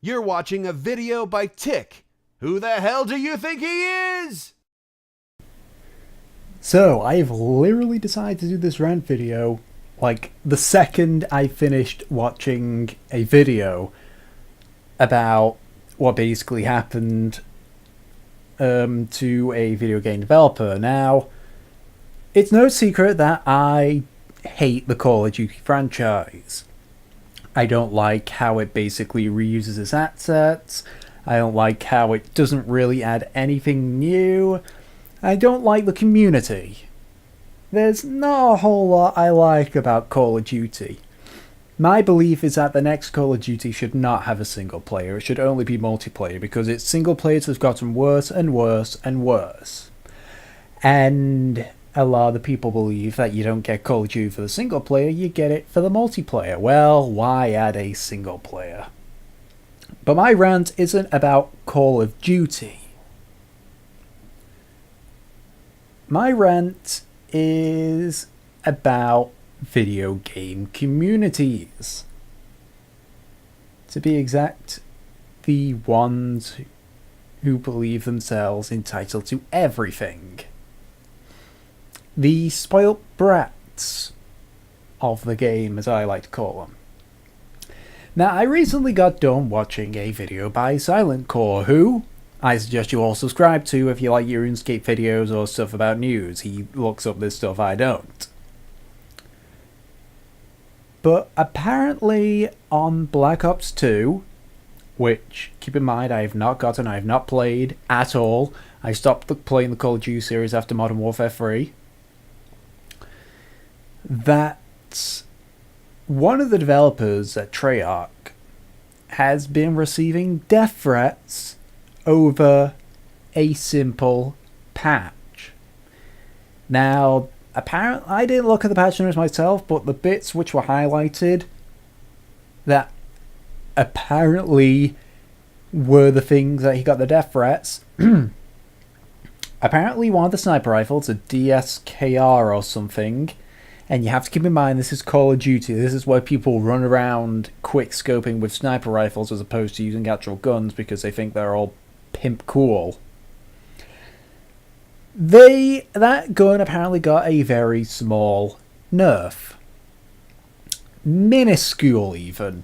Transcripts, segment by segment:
You're watching a video by Tick. Who the hell do you think he is? So, I've literally decided to do this rant video like the second I finished watching a video about what basically happened to a video game developer. Now, it's no secret that I hate the Call of Duty franchise. I don't like how it basically reuses its assets. I don't like how it doesn't really add anything new. I don't like the community. There's not a whole lot I like about Call of Duty. My belief is that the next Call of Duty should not have a single player, it should only be multiplayer, because its single players have gotten worse and worse and worse. And a lot of the people believe that you don't get Call of Duty for the single player, you get it for the multiplayer. Well, why add a single player? But my rant isn't about Call of Duty. My rant is about video game communities. To be exact, the ones who believe themselves entitled to everything. The spoilt brats of the game, as I like to call them. Now, I recently got done watching a video by Silent Core, who I suggest you all subscribe to if you like your RuneScape videos or stuff about news. He looks up this stuff, I don't. But apparently on Black Ops 2, which, keep in mind, I have not gotten, I have not played at all. I stopped playing the Call of Duty series after Modern Warfare 3. That one of the developers at Treyarch has been receiving death threats over a simple patch. Now, apparently, I didn't look at the patch notes myself, but the bits which were highlighted that apparently were the things that he got the death threats. Apparently, one of the sniper rifles, a DSKR or something, and you have to keep in mind this is Call of Duty. This is where people run around quick scoping with sniper rifles as opposed to using actual guns because they think they're all pimp cool. That gun apparently got a very small nerf. Minuscule even.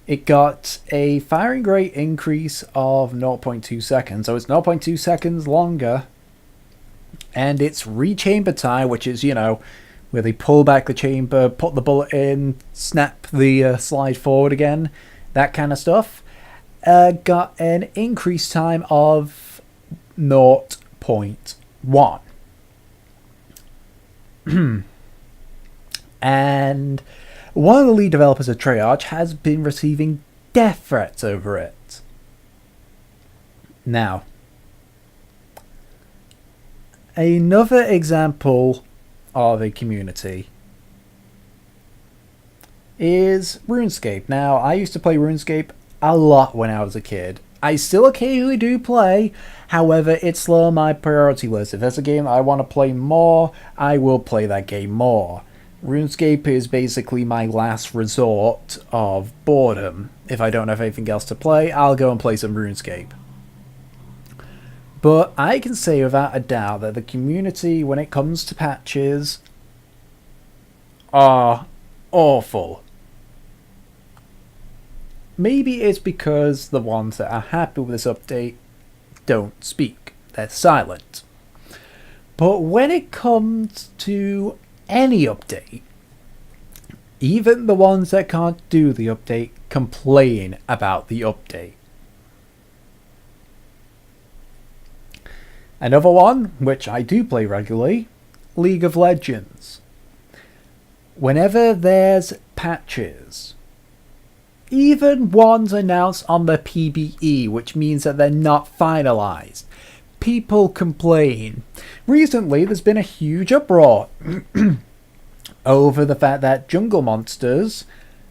It got a firing rate increase of 0.2 seconds, so it's 0.2 seconds longer. And its rechamber time, which is, where they pull back the chamber, put the bullet in, snap the slide forward again, that kind of stuff, got an increased time of 0.1. And one of the lead developers at Treyarch has been receiving death threats over it. Now, another example of a community is RuneScape. Now, I used to play RuneScape a lot when I was a kid. I still occasionally do play, however, it's low on my priority list. If there's a game I want to play more, I will play that game more. RuneScape is basically my last resort of boredom. If I don't have anything else to play, I'll go and play some RuneScape. But I can say without a doubt that the community, when it comes to patches, are awful. Maybe it's because the ones that are happy with this update don't speak. They're silent. But when it comes to any update, even the ones that can't do the update complain about the update. Another one, which I do play regularly, League of Legends. Whenever there's patches, even ones announced on the PBE, which means that they're not finalized, people complain. Recently, there's been a huge uproar over the fact that jungle monsters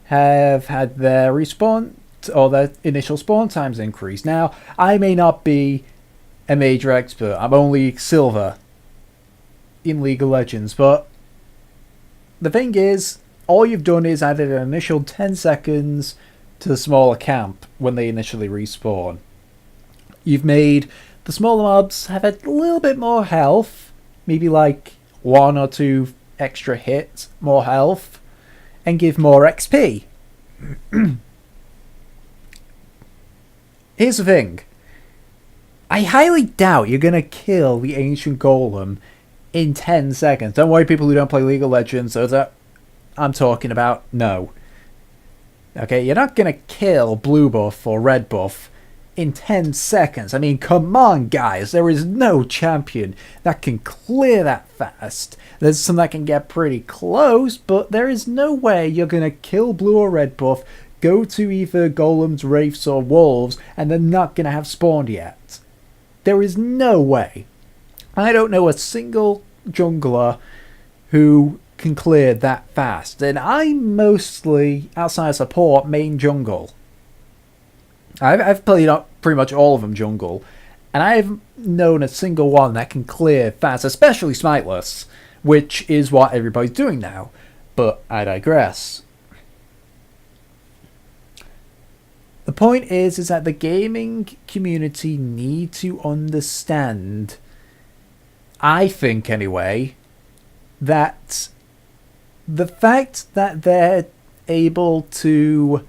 have had their respawn or their initial spawn times increased. Now, I may not be a major expert. I'm only silver in League of Legends, but the thing is, all you've done is added an initial 10 seconds to the smaller camp when they initially respawn. You've made the smaller mobs have a little bit more health, maybe like 1 or 2 extra hits, more health, and give more XP. Here's the thing. I highly doubt you're going to kill the Ancient Golem in 10 seconds. Don't worry, people who don't play League of Legends, those that I'm talking about, no. Okay, you're not going to kill blue buff or red buff in 10 seconds. I mean, come on, guys. There is no champion that can clear that fast. There's some that can get pretty close, but there is no way you're going to kill blue or red buff, go to either golems, wraiths, or wolves, and they're not going to have spawned yet. There is no way. I don't know a single jungler who can clear that fast. And I mostly, outside of support, main jungle. I've played up pretty much all of them jungle, and I haven't known a single one that can clear fast, especially smiteless, which is what everybody's doing now. But I digress. The point is that the gaming community need to understand, I think anyway, that the fact that they're able to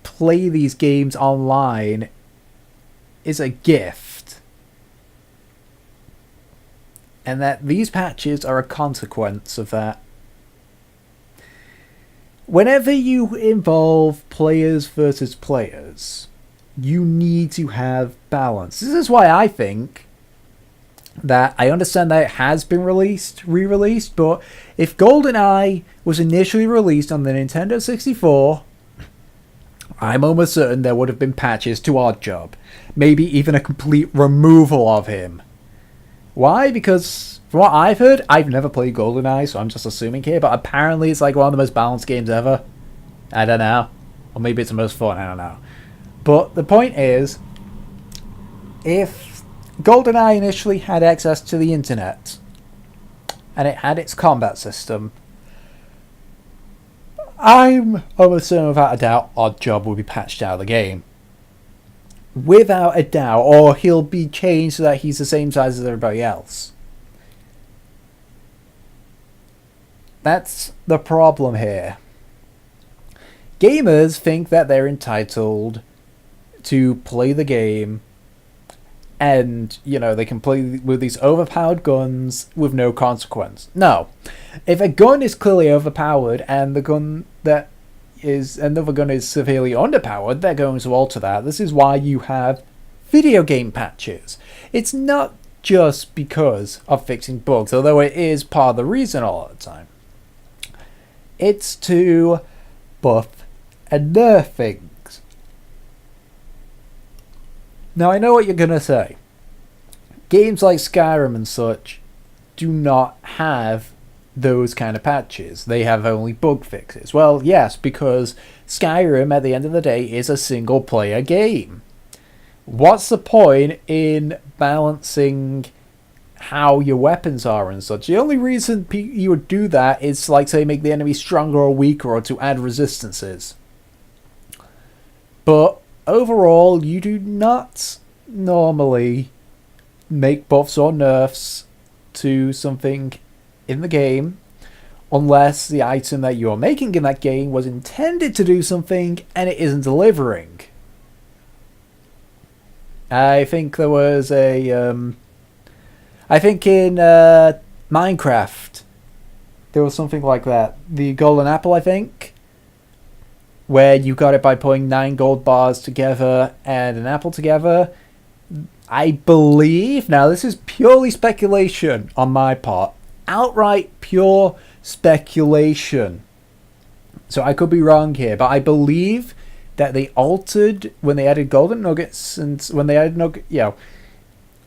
play these games online is a gift, and that these patches are a consequence of that. Whenever you involve players versus players, you need to have balance. This is why I think that I understand that it has been re-released, but if GoldenEye was initially released on the Nintendo 64, I'm almost certain there would have been patches to Oddjob. Maybe even a complete removal of him. Why? Because from what I've heard, I've never played GoldenEye, so I'm just assuming here, but apparently it's like one of the most balanced games ever. I don't know. Or maybe it's the most fun, I don't know. But the point is, if GoldenEye initially had access to the internet, and it had its combat system, I'm almost certain without a doubt Oddjob will be patched out of the game. Without a doubt, or he'll be changed so that he's the same size as everybody else. That's the problem here. Gamers think that they're entitled to play the game and, you know, they can play with these overpowered guns with no consequence. No. If a gun is clearly overpowered and the gun that is another gun is severely underpowered, they're going to alter that. This is why you have video game patches. It's not just because of fixing bugs, although it is part of the reason all the time. It's to buff and nerf things. Now, I know what you're going to say. Games like Skyrim and such do not have those kind of patches. They have only bug fixes. Well, yes, because Skyrim, at the end of the day, is a single-player game. What's the point in balancing how your weapons are and such? The only reason you would do that is, like, say, make the enemy stronger or weaker or to add resistances. But overall, you do not normally make buffs or nerfs to something in the game unless the item that you're making in that game was intended to do something and it isn't delivering. I think there was a I think in Minecraft there was something like that. The golden apple, I think, where you got it by putting 9 gold bars together and an apple together. I believe, now this is purely speculation on my part, outright pure speculation, so I could be wrong here, but I believe that they altered when they added golden nuggets, and when they added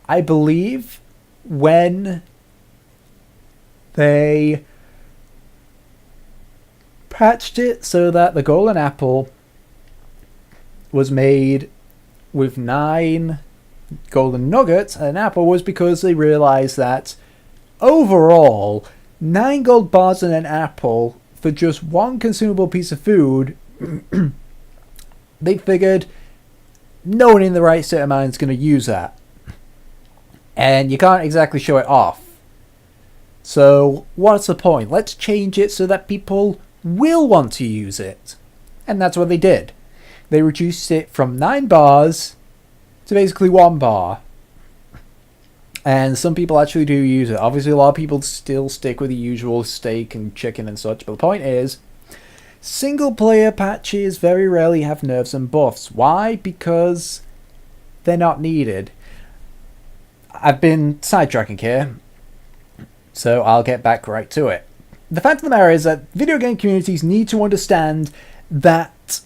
I believe when they patched it so that the golden apple was made with 9 golden nuggets and an apple, was because they realized that overall 9 gold bars and an apple for just one consumable piece of food They figured no one in the right state of mind is going to use that. And you can't exactly show it off. So what's the point? Let's change it so that people will want to use it. And that's what they did. They reduced it from 9 bars to basically 1 bar. And some people actually do use it. Obviously, a lot of people still stick with the usual steak and chicken and such. But the point is, single-player patches very rarely have nerfs and buffs. Why? Because they're not needed. I've been sidetracking here, so I'll get back right to it. The fact of the matter is that video game communities need to understand that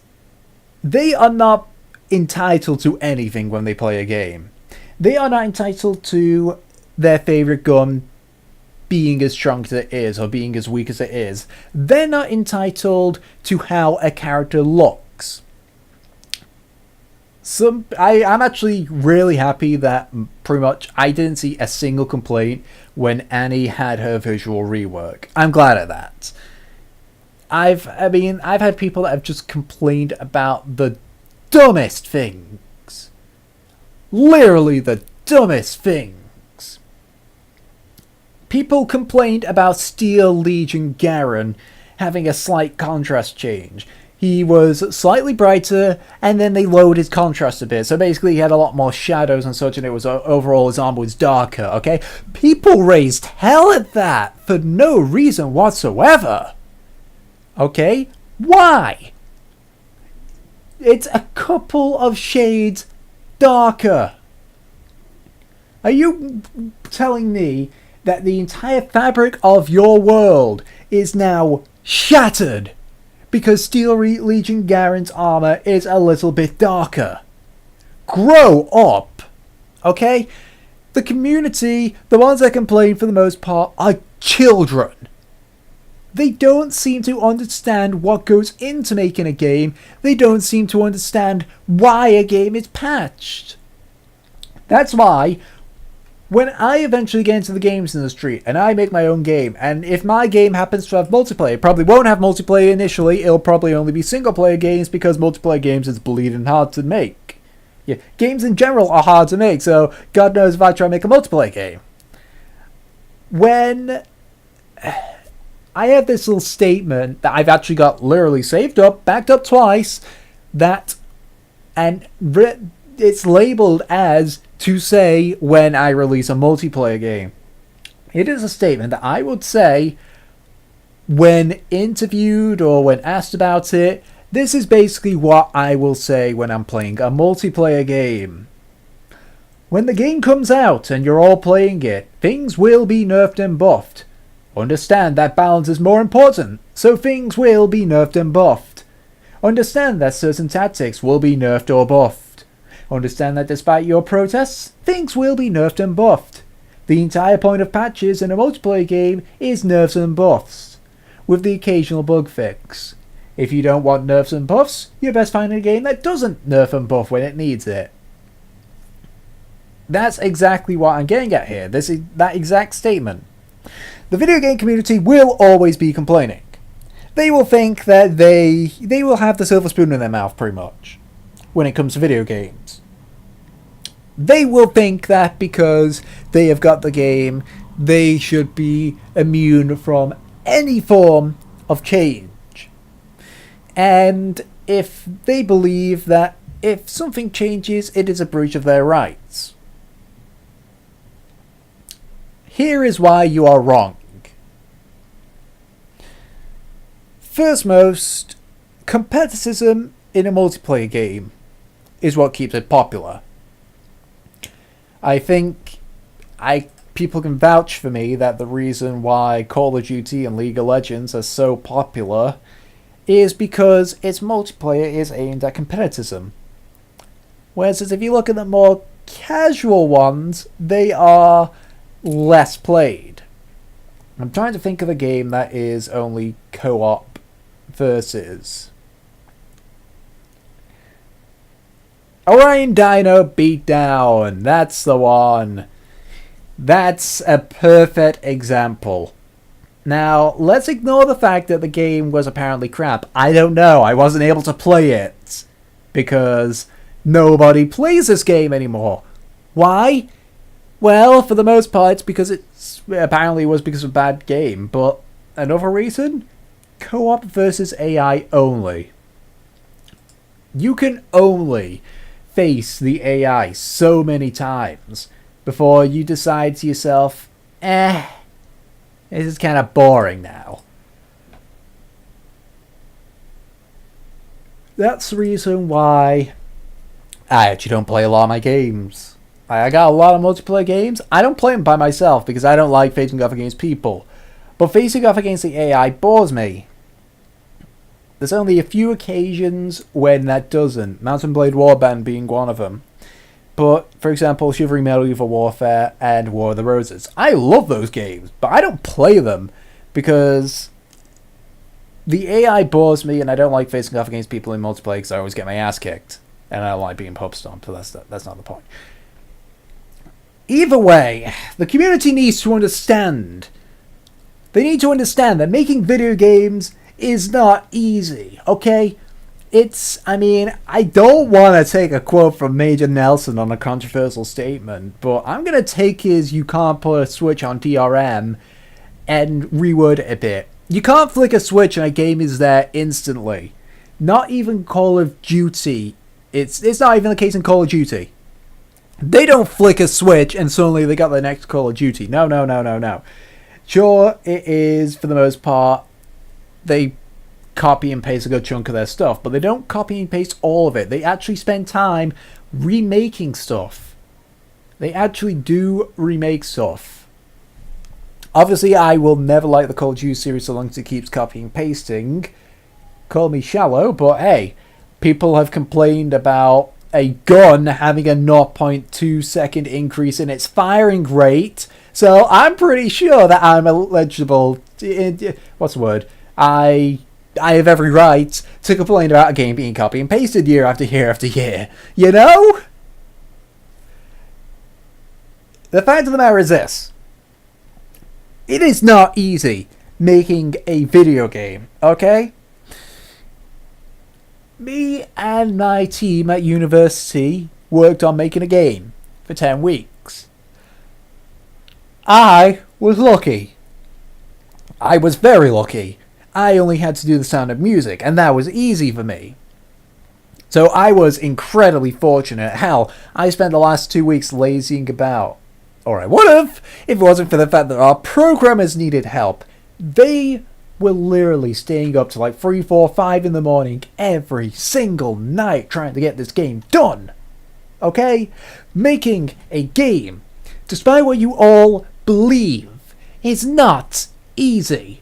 they are not entitled to anything when they play a game. They are not entitled to their favorite gun being as strong as it is or being as weak as it is. They're not entitled to how a character looks. I'm actually really happy that pretty much I didn't see a single complaint when Annie had her visual rework. I'm glad of that. I've had people that have just complained about the dumbest things. Literally the dumbest things. People complained about Steel Legion Garen having a slight contrast change. He was slightly brighter, and then they lowered his contrast a bit. So basically he had a lot more shadows and such, and it was overall his armor was darker, okay? People raised hell at that for no reason whatsoever. Okay? Why? It's a couple of shades darker. Are you telling me that the entire fabric of your world is now shattered because Steel Legion Garen's armor is a little bit darker? Grow up, okay? The community, the ones that complain for the most part, are children. They don't seem to understand what goes into making a game. They don't seem to understand why a game is patched. That's why when I eventually get into the games industry and I make my own game, and if my game happens to have multiplayer, it probably won't have multiplayer initially. It'll probably only be single player games because multiplayer games is bleeding hard to make. Yeah, games in general are hard to make, so God knows if I try to make a multiplayer game. When I have this little statement that I've actually got literally saved up, backed up twice, it's labeled as to say when I release a multiplayer game. It is a statement that I would say when interviewed or when asked about it. This is basically what I will say when I'm playing a multiplayer game. When the game comes out and you're all playing it, things will be nerfed and buffed. Understand that balance is more important, so things will be nerfed and buffed. Understand that certain tactics will be nerfed or buffed. Understand that despite your protests, things will be nerfed and buffed. The entire point of patches in a multiplayer game is nerfs and buffs, with the occasional bug fix. If you don't want nerfs and buffs, you're best finding a game that doesn't nerf and buff when it needs it. That's exactly what I'm getting at here. This is that exact statement. The video game community will always be complaining. They will think that they will have the silver spoon in their mouth pretty much when it comes to video games. They will think that because they have got the game, they should be immune from any form of change. And if they believe that if something changes, it is a breach of their rights. Here is why you are wrong. First most, competitism in a multiplayer game is what keeps it popular. I think people can vouch for me that the reason why Call of Duty and League of Legends are so popular is because its multiplayer is aimed at competitism. Whereas if you look at the more casual ones, they are less played. I'm trying to think of a game that is only co-op versus. Orion Dino Beatdown, that's the one. That's a perfect example. Now, let's ignore the fact that the game was apparently crap. I don't know. I wasn't able to play it because nobody plays this game anymore. Why? Well, for the most part, it's because apparently was because of a bad game. But another reason? Co-op versus AI only. You can only face the AI so many times before you decide to yourself, this is kind of boring now. That's the reason why I actually don't play a lot of my games. I got a lot of multiplayer games. I don't play them by myself because I don't like facing off against people. But facing off against the AI bores me. There's only a few occasions when that doesn't. Mountain Blade Warband being one of them. But, for example, Shivering Medieval Warfare and War of the Roses. I love those games, but I don't play them because the AI bores me and I don't like facing off against people in multiplayer because I always get my ass kicked. And I don't like being pub stomped, so that's not the point. Either way, the community needs to understand. They need to understand that making video games is not easy, okay? I don't want to take a quote from Major Nelson on a controversial statement, but I'm going to take his "you can't put a switch on DRM" and reword it a bit. You can't flick a switch and a game is there instantly. Not even Call of Duty. It's not even the case in Call of Duty. They don't flick a switch and suddenly they got the next Call of Duty. No. Sure, it is, for the most part, they copy and paste a good chunk of their stuff, but they don't copy and paste all of it. They actually spend time remaking stuff. They actually do remake stuff. Obviously, I will never like the Call of Duty series so long as it keeps copying and pasting. Call me shallow, but hey, people have complained about a gun having a 0.2 second increase in its firing rate, so I'm pretty sure that I'm eligible to, what's the word? I have every right to complain about a game being copy and pasted year after year after year. You know? The fact of the matter is this. It is not easy making a video game, okay? Me and my team at university worked on making a game for 10 weeks. I was lucky. I was very lucky. I only had to do the sound of music, and that was easy for me. So I was incredibly fortunate. Hell, I spent the last 2 weeks lazying about. Or I would have, if it wasn't for the fact that our programmers needed help. They were literally staying up to like 3, 4, 5 in the morning every single night trying to get this game done. Okay? Making a game, despite what you all believe, is not easy.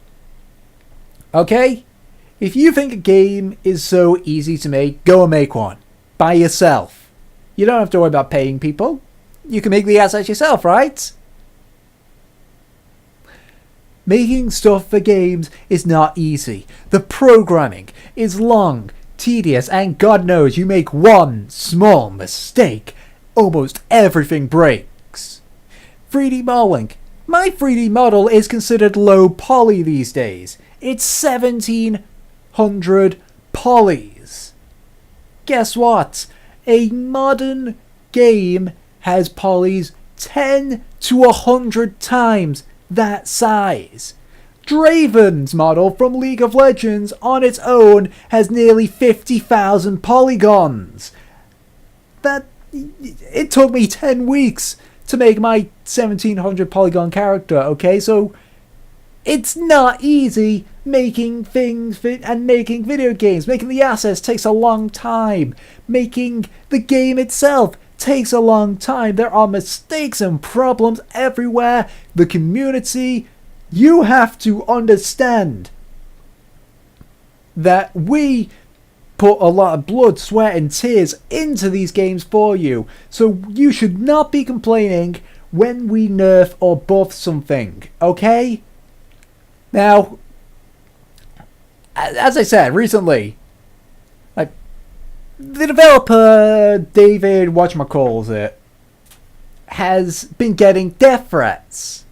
Okay? If you think a game is so easy to make, go and make one. By yourself. You don't have to worry about paying people. You can make the assets yourself, right? Making stuff for games is not easy. The programming is long, tedious, and God knows you make one small mistake, almost everything breaks. 3D modeling. My 3D model is considered low poly these days. It's 1700 polys. Guess what? A modern game has polys 10 to 100 times that size. Draven's model from League of Legends on its own has nearly 50,000 polygons. It took me 10 weeks to make my 1700 polygon character, okay? So it's not easy making things and making video games. Making the assets takes a long time. Making the game itself takes a long time. There are mistakes and problems everywhere. The community, you have to understand that we put a lot of blood, sweat and tears into these games for you. So you should not be complaining when we nerf or buff something, okay? Now, as I said recently, the developer, David whatchamacallit, has been getting death threats.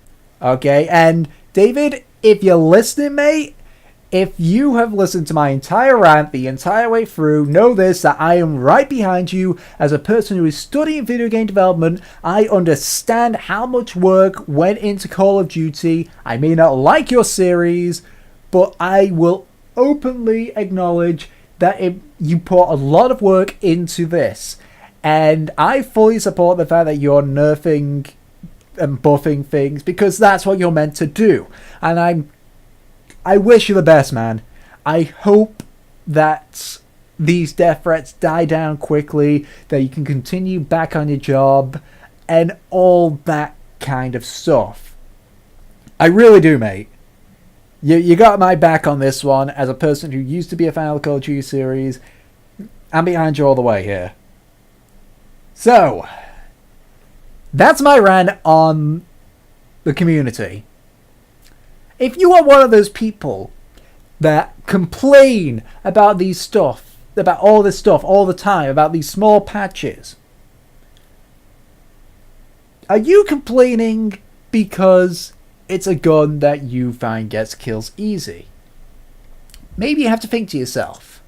Okay, and David if you're listening, mate, if you have listened to my entire rant the entire way through, know this, that I am right behind you. As a person who is studying video game development, I understand how much work went into Call of Duty. I may not like your series, but I will openly acknowledge that you put a lot of work into this. And I fully support the fact that you're nerfing and buffing things, because that's what you're meant to do. And I wish you the best, man. I hope that these death threats die down quickly, that you can continue back on your job, and all that kind of stuff. I really do, mate. You got my back on this one. As a person who used to be a fan of the Call of Duty series, I'm behind you all the way here. So, that's my rant on the community. If you are one of those people that complain about these stuff, about all this stuff all the time, about these small patches, are you complaining because it's a gun that you find gets kills easy? Maybe you have to think to yourself,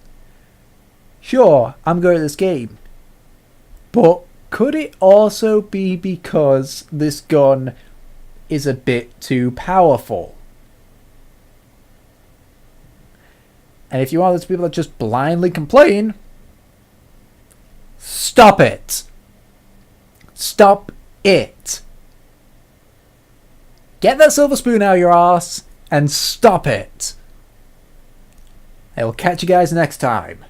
sure, I'm good at this game, but could it also be because this gun is a bit too powerful? And if you are those people that just blindly complain, stop it. Stop it. Get that silver spoon out of your ass and stop it. I will catch you guys next time.